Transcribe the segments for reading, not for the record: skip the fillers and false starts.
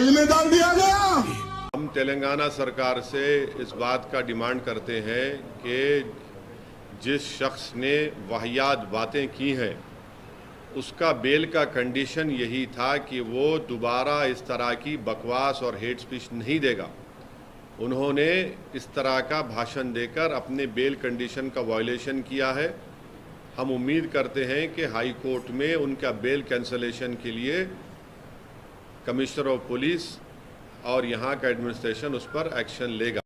Jail में डाल दिया गया। हम तेलंगाना सरकार से इस बात का डिमांड करते हैं कि जिस शख्स ने वाहियात बातें की हैं उसका बेल का कंडीशन यही था कि वो दोबारा इस तरह की बकवास और हेट स्पीच नहीं देगा। उन्होंने इस तरह का भाषण देकर अपने बेल कंडीशन का वायलेशन किया है। हम उम्मीद करते हैं कि हाई कोर्ट में उनका बेल कैंसलेशन के लिए कमिश्नर ऑफ पुलिस और यहाँ का एडमिनिस्ट्रेशन उस पर एक्शन लेगा।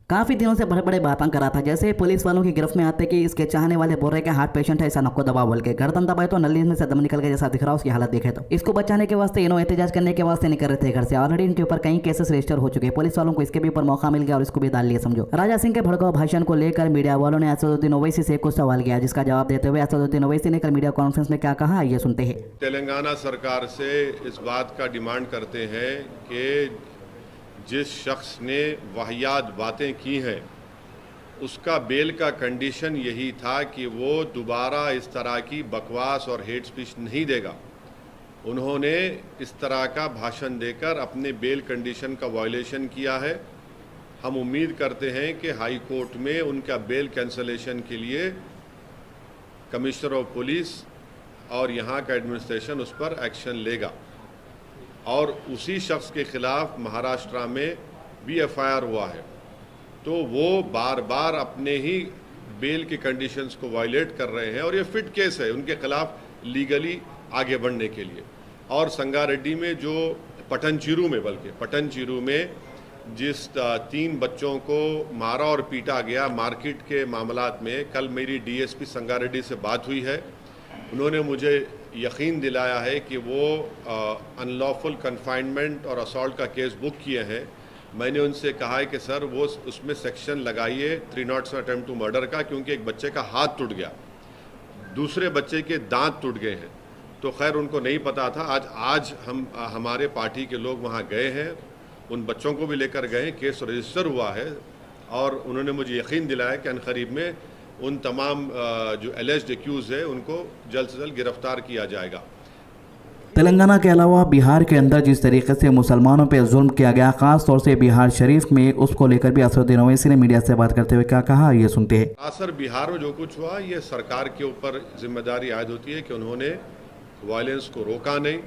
काफी दिनों से बड़े बड़े बातें करा था, जैसे पुलिस वालों की गिरफ्त में आते कि इसके चाहने वाले बोल रहे के हार्ट पेशेंट है, ऐसा नको दबा बोल के गर्दन दबाए तो नली में से दम निकल के जैसा दिख रहा, उसकी हालत देखे तो इसको बचाने के वास्ते इन्होंने एहतजाज करने के वास्ते निकल रहे थे घर से। ऑलरेडी इनके ऊपर कई केसेस रजिस्टर हो चुके हैं। पुलिस वालों को इसके भी ऊपर मौका मिल गया और इसको भी डाल लिया। समझो, राजा सिंह के भड़काऊ भाषण को लेकर मीडिया वालों ने असदुद्दीन ओवैसी से कुछ सवाल किया, जिसका जवाब देते हुए असदुद्दीन ओवैसी ने कल मीडिया कॉन्फ्रेंस में क्या कहा, ये सुनते हैं। तेलंगाना सरकार से इस बात का डिमांड करते हैं कि जिस शख्स ने वाहियात बातें की हैं उसका बेल का कंडीशन यही था कि वो दोबारा इस तरह की बकवास और हेट स्पीच नहीं देगा। उन्होंने इस तरह का भाषण देकर अपने बेल कंडीशन का वायलेशन किया है। हम उम्मीद करते हैं कि हाई कोर्ट में उनका बेल कैंसलेशन के लिए कमिश्नर ऑफ पुलिस और यहाँ का एडमिनिस्ट्रेशन उस पर एक्शन लेगा। और उसी शख्स के खिलाफ महाराष्ट्र में भी एफआईआर हुआ है, तो वो बार बार अपने ही बेल के कंडीशंस को वायलेट कर रहे हैं और ये फिट केस है उनके खिलाफ लीगली आगे बढ़ने के लिए। और संगारेड्डी में जो पटनचेरू में जिस 3 बच्चों को मारा और पीटा गया मार्केट के मामलात में, कल मेरी डीएसपी संगारेड्डी से बात हुई है। उन्होंने मुझे यकीन दिलाया है कि वो अनलॉफुल कन्फाइनमेंट और असॉल्ट का केस बुक किए हैं। मैंने उनसे कहा है कि सर वो उसमें सेक्शन लगाइए 307 अटेम्प्ट टू मर्डर का, क्योंकि एक बच्चे का हाथ टूट गया, दूसरे बच्चे के दांत टूट गए हैं। तो खैर उनको नहीं पता था। आज हम हमारे पार्टी के लोग वहाँ गए हैं, उन बच्चों को भी लेकर गए, केस रजिस्टर हुआ है और उन्होंने मुझे यकीन दिलाया कि अनकरीब में उन तमाम जो एलिज्ड एक्यूज है उनको जल्द से जल्द गिरफ्तार किया जाएगा। तेलंगाना के अलावा बिहार के अंदर जिस तरीके से मुसलमानों पर जुल्म किया गया, खास तौर से बिहार शरीफ में, उसको लेकर भी असदुद्दीन ओवैसी ने मीडिया से बात करते हुए क्या कहा, ये सुनते हैं। सर, बिहार में जो कुछ हुआ ये सरकार के ऊपर जिम्मेदारी आयद होती है कि उन्होंने वायलेंस को रोका नहीं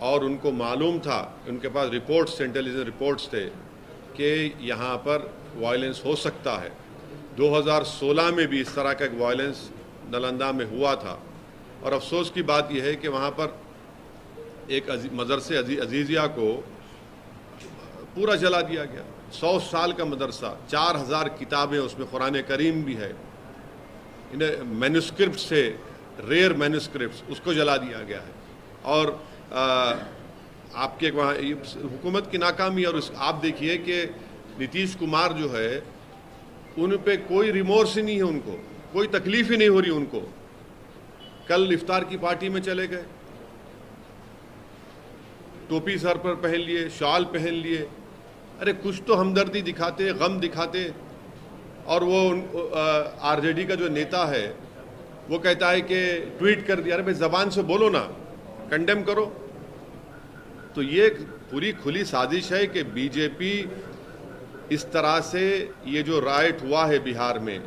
और उनको मालूम था, उनके पास रिपोर्ट्स, इंटेलिजेंस रिपोर्ट्स थे कि यहाँ पर वायलेंस हो सकता है। 2016 में भी इस तरह का एक वायलेंस नालंदा में हुआ था और अफसोस की बात यह है कि वहाँ पर एक मदरसे अजीजिया को पूरा जला दिया गया। 100 साल का मदरसा, 4000 किताबें, उसमें कुरान करीम भी है, इन्हें मैन्युस्क्रिप्ट से रेयर मैन्युस्क्रिप्ट्स, उसको जला दिया गया है। और आपके वहाँ हुकूमत की नाकामी, और आप देखिए कि नीतीश कुमार जो है उन पे कोई रिमोर्स ही नहीं है, उनको कोई तकलीफ ही नहीं हो रही उनको। कल इफ्तार की पार्टी में चले गए, टोपी सर पर पहन लिए, शॉल पहन लिए, अरे कुछ तो हमदर्दी दिखाते, गम दिखाते। और वो आरजेडी का जो नेता है वो कहता है कि ट्वीट कर दिया। अरे भाई ज़बान से बोलो ना, कंडेम करो। तो ये पूरी खुली साजिश है कि बीजेपी इस तरह से ये जो राइट हुआ है बिहार में,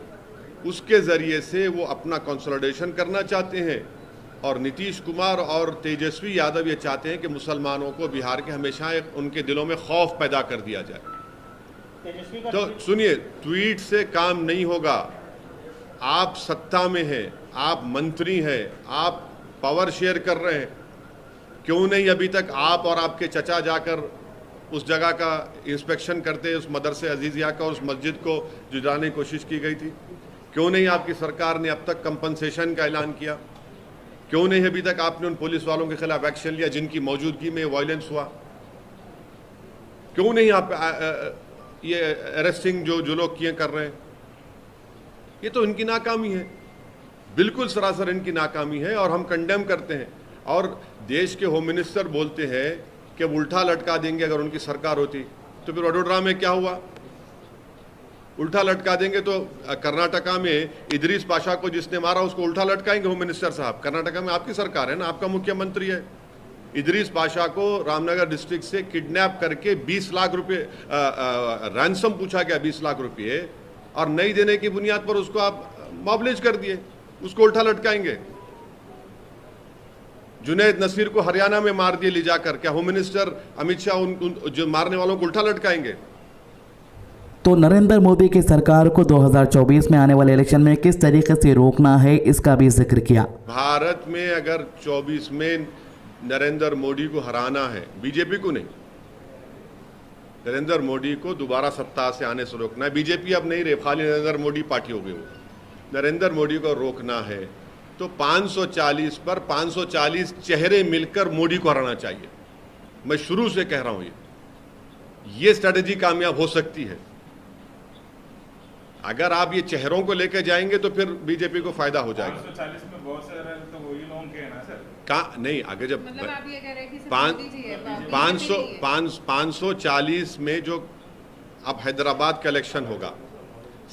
उसके ज़रिए से वो अपना कंसोलिडेशन करना चाहते हैं। और नीतीश कुमार और तेजस्वी यादव ये चाहते हैं कि मुसलमानों को बिहार के हमेशा उनके दिलों में खौफ पैदा कर दिया जाए। तो सुनिए, ट्वीट से काम नहीं होगा। आप सत्ता में हैं, आप मंत्री हैं, आप पावर शेयर कर रहे हैं, क्यों नहीं अभी तक आप और आपके चचा जाकर उस जगह का इंस्पेक्शन करते, उस मदरसे अजीजिया का, उस मस्जिद को जुटाने की कोशिश की गई थी? क्यों नहीं आपकी सरकार ने अब तक कंपनसेशन का ऐलान किया? क्यों नहीं अभी तक आपने उन पुलिस वालों के खिलाफ एक्शन लिया जिनकी मौजूदगी में वायलेंस हुआ? क्यों नहीं आप ये अरेस्टिंग जो लोग किए कर रहे हैं? ये तो इनकी नाकामी है, बिल्कुल सरासर इनकी नाकामी है और हम कंडेम करते हैं। और देश के होम मिनिस्टर बोलते हैं कि उल्टा लटका देंगे अगर उनकी सरकार होती। तो फिर वडोदरा में क्या हुआ? उल्टा लटका देंगे तो कर्नाटका में इदरीस पाशा को जिसने मारा उसको उल्टा लटकाएंगे होम मिनिस्टर साहब। कर्नाटका में आपकी सरकार है ना, आपका मुख्यमंत्री है। इदरीस पाशा को रामनगर डिस्ट्रिक्ट से किडनैप करके 20 लाख रुपए रैंसम पूछा गया, 20 लाख रुपए, और नहीं देने की बुनियाद पर उसको आप मॉबलिज कर दिए, उसको उल्टा लटकाएंगे। जुनैद नसीर को हरियाणा में मार दिए ले जाकर, क्या होम मिनिस्टर अमित शाह उन जो मारने वालों को उल्टा लटकाएंगे? तो नरेंद्र मोदी की सरकार को 2024 में आने वाले इलेक्शन में किस तरीके से रोकना है, इसका भी जिक्र किया। भारत में अगर 24 में नरेंद्र मोदी को हराना है, बीजेपी को नहीं, नरेंद्र मोदी को दोबारा सत्ता से आने से रोकना है। बीजेपी अब नहीं रहे, खाली नरेंद्र मोदी पार्टी हो गई वो। नरेंद्र मोदी को रोकना है तो 540 पर 540 चेहरे मिलकर मोदी को हराना चाहिए। मैं शुरू से कह रहा हूं ये स्ट्रेटेजी कामयाब हो सकती है। अगर आप ये चेहरों को लेकर जाएंगे तो फिर बीजेपी को फायदा हो जाएगा। 540 में बहुत सारे तो वही लोग के हैं ना सर। नहीं, आगे जब मतलब आप ये कह रहे हैं कि 540 में जो अब हैदराबाद का इलेक्शन होगा,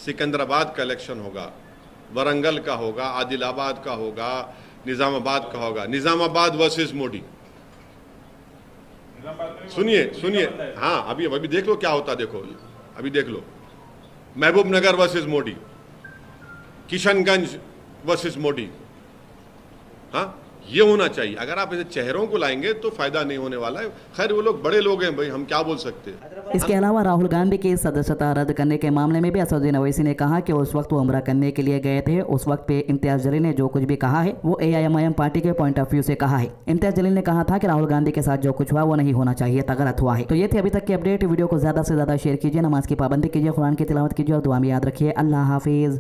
सिकंदराबाद का इलेक्शन होगा, वरंगल का होगा, आदिलाबाद का होगा, निजामाबाद का होगा, निजामाबाद वर्सेस मोदी। सुनिए, हाँ, अभी देख लो क्या होता, देखो अभी देख लो, महबूब नगर वर्सेस मोदी, किशनगंज वर्सेस मोदी। हाँ, ये होना चाहिए। अगर आप ऐसे चेहरों को लाएंगे तो फायदा नहीं होने वाला है। खैर वो लोग बड़े लोग हैं भाई, हम क्या बोल सकते हैं। इसके अलावा राहुल गांधी की सदस्यता रद्द करने के मामले में भी असदुद्दीन ओवैसी ने कहा कि उस वक्त वो उम्रा करने के लिए गए थे। उस वक्त पे इम्तियाज जलील ने जो कुछ भी कहा है वो AIMIM पार्टी के पॉइंट ऑफ व्यू से कहा है। इम्तियाज जलील ने कहा था कि राहुल गांधी के साथ जो कुछ हुआ वो नहीं होना चाहिए था, गलत हुआ है। तो ये थे अभी तक की अपडेट। वीडियो को ज्यादा से ज्यादा शेयर कीजिए, नमाज की पाबंदी कीजिए, कुरान की तिलावत कीजिए और दुआ में याद रखिए। अल्लाह हाफिज।